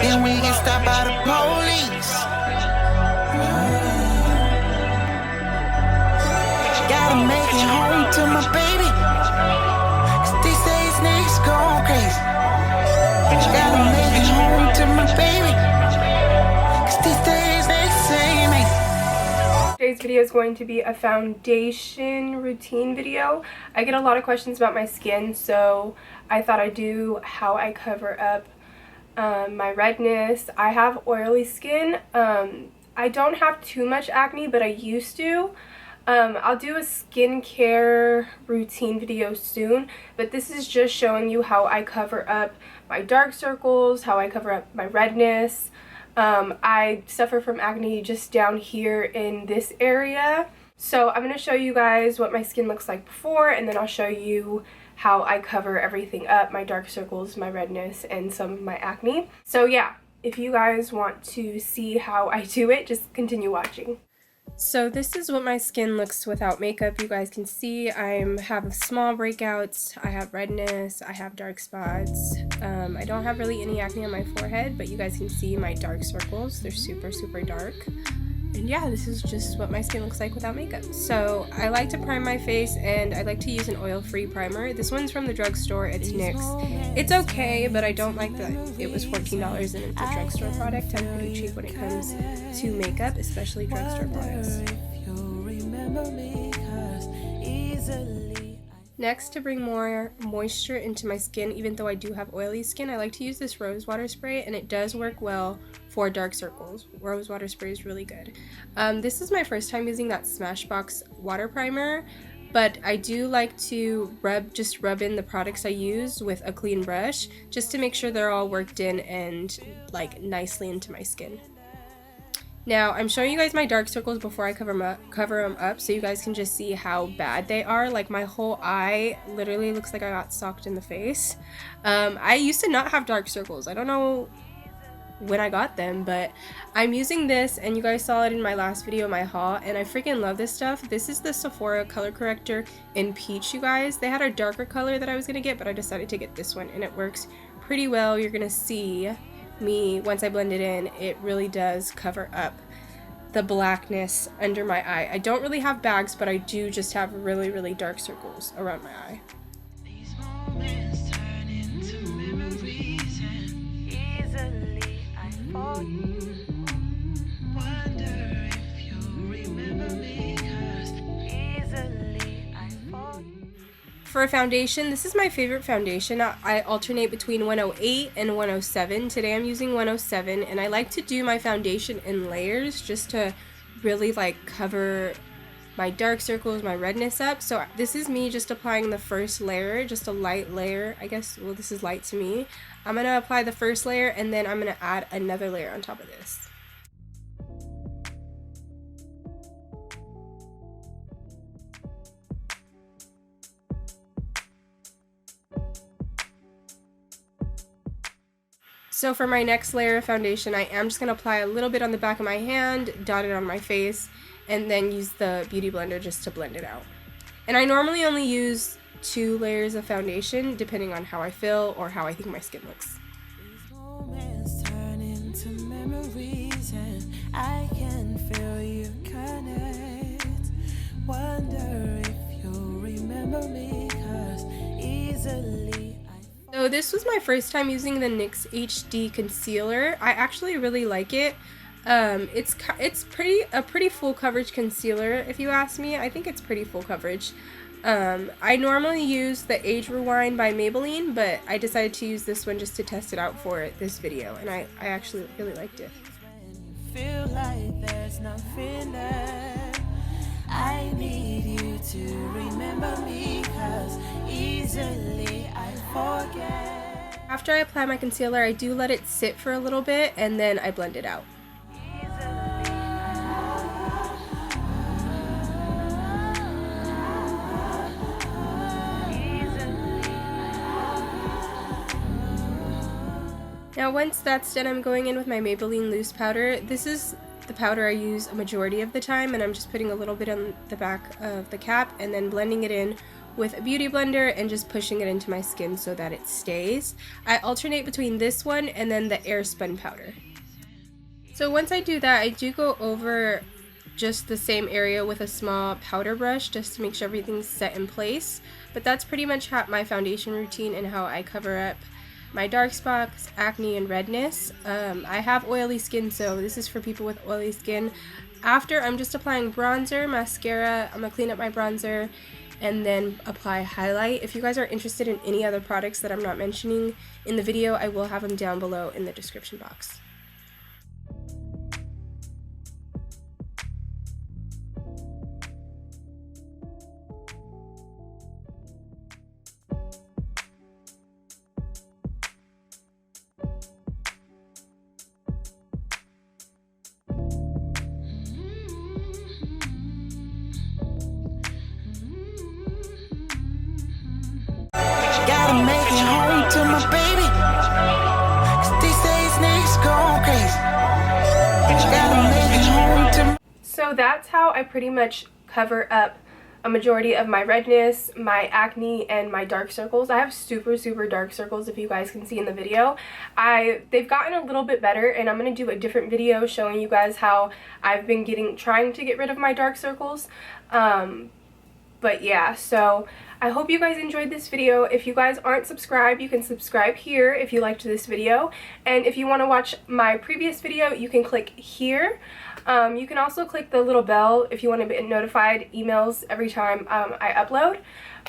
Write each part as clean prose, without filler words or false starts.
Then we get stopped by the police. Gotta make it home to my baby. 'Cause these days niggas going crazy. Gotta make it home to my baby. 'Cause these days niggas say me. Today's video is going to be a foundation routine video. I get a lot of questions about my skin, so I thought I'd do how I cover up my redness. I have oily skin. I don't have too much acne, but I used to. I'll do a skincare routine video soon, but this is just showing you how I cover up my dark circles, how I cover up my redness. I suffer from acne just down here in this area. So I'm going to show you guys what my skin looks like before, and then I'll show you how I cover everything up, my dark circles, my redness, and some of my acne. So yeah, if you guys want to see how I do it, just continue watching. So this is what my skin looks without makeup. You guys can see I have small breakouts, I have redness, I have dark spots. I don't have really any acne on my forehead, but you guys can see my dark circles. They're super, super dark. And yeah, this is just what my skin looks like without makeup. So I like to prime my face, and I like to use an oil-free primer. This one's from the drugstore. It's NYX. It's okay, but I don't like that it was $14 and it's a drugstore product. I'm pretty cheap when it comes to makeup, especially drugstore products. Next, to bring more moisture into my skin, even though I do have oily skin, I like to use this rosewater spray, and it does work well for dark circles. Rosewater spray is really good. This is my first time using that Smashbox water primer, but I do like to just rub in the products I use with a clean brush, just to make sure they're all worked in and like nicely into my skin. Now, I'm showing you guys my dark circles before I cover them up, so you guys can just see how bad they are. Like, my whole eye literally looks like I got socked in the face. I used to not have dark circles. I don't know when I got them, but I'm using this, and you guys saw it in my last video, my haul, and I freaking love this stuff. This is the Sephora Color Corrector in Peach, you guys. They had a darker color that I was gonna get, but I decided to get this one, and it works pretty well. You're gonna see me once I blend it in. It really does cover up the blackness under my eye. I don't really have bags, but I do just have really, really dark circles around my eye. These moments turn into memories, and easily I forget. Wonder if you remember me, 'cause easily I forget. For a foundation, this is my favorite foundation. I alternate between 108 and 107. Today I'm using 107, and I like to do my foundation in layers just to really like cover my dark circles, my redness up. So this is me just applying the first layer, just a light layer, I guess. Well, this is light to me. I'm gonna apply the first layer, and then I'm gonna add another layer on top of this. So for my next layer of foundation, I am just going to apply a little bit on the back of my hand, dot it on my face, and then use the Beauty Blender just to blend it out. And I normally only use 2 layers of foundation, depending on how I feel or how I think my skin looks. These moments turn into memories, and I can feel you connect. Wonder if you'll remember me, 'cause easily So this was my first time using the NYX HD Concealer. I actually really like it. It's a pretty full coverage concealer, if you ask me. I think it's pretty full coverage. I normally use the Age Rewind by Maybelline, but I decided to use this one just to test it out for this video, and I actually really liked it. feel like there's nothing left. I need you to remember me, 'cause easily I forget. After I apply my concealer, I do let it sit for a little bit, and then I blend it out. Now once that's done, I'm going in with my Maybelline Loose powder. This is the powder I use a majority of the time, and I'm just putting a little bit on the back of the cap and then blending it in with a beauty blender and just pushing it into my skin so that it stays. I alternate between this one and then the Airspun powder. So once I do that, I do go over just the same area with a small powder brush just to make sure everything's set in place. But that's pretty much my foundation routine and how I cover up my dark spots, acne, and redness. I have oily skin, so this is for people with oily skin. After, I'm just applying bronzer, mascara. I'm gonna clean up my bronzer and then apply highlight. If you guys are interested in any other products that I'm not mentioning in the video, I will have them down below in the description box. Gotta make it home to my baby. 'Cause these days niggas going crazy. Gotta make it home to. So that's how I pretty much cover up a majority of my redness, my acne, and my dark circles. I have super dark circles, if you guys can see in the video. They've gotten a little bit better, and I'm going to do a different video showing you guys how I've been trying to get rid of my dark circles. But yeah, so I hope you guys enjoyed this video. If you guys aren't subscribed, you can subscribe here if you liked this video. And if you want to watch my previous video, you can click here. You can also click the little bell if you want to be notified emails every time I upload.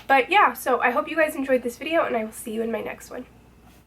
But yeah, so I hope you guys enjoyed this video, and I will see you in my next one.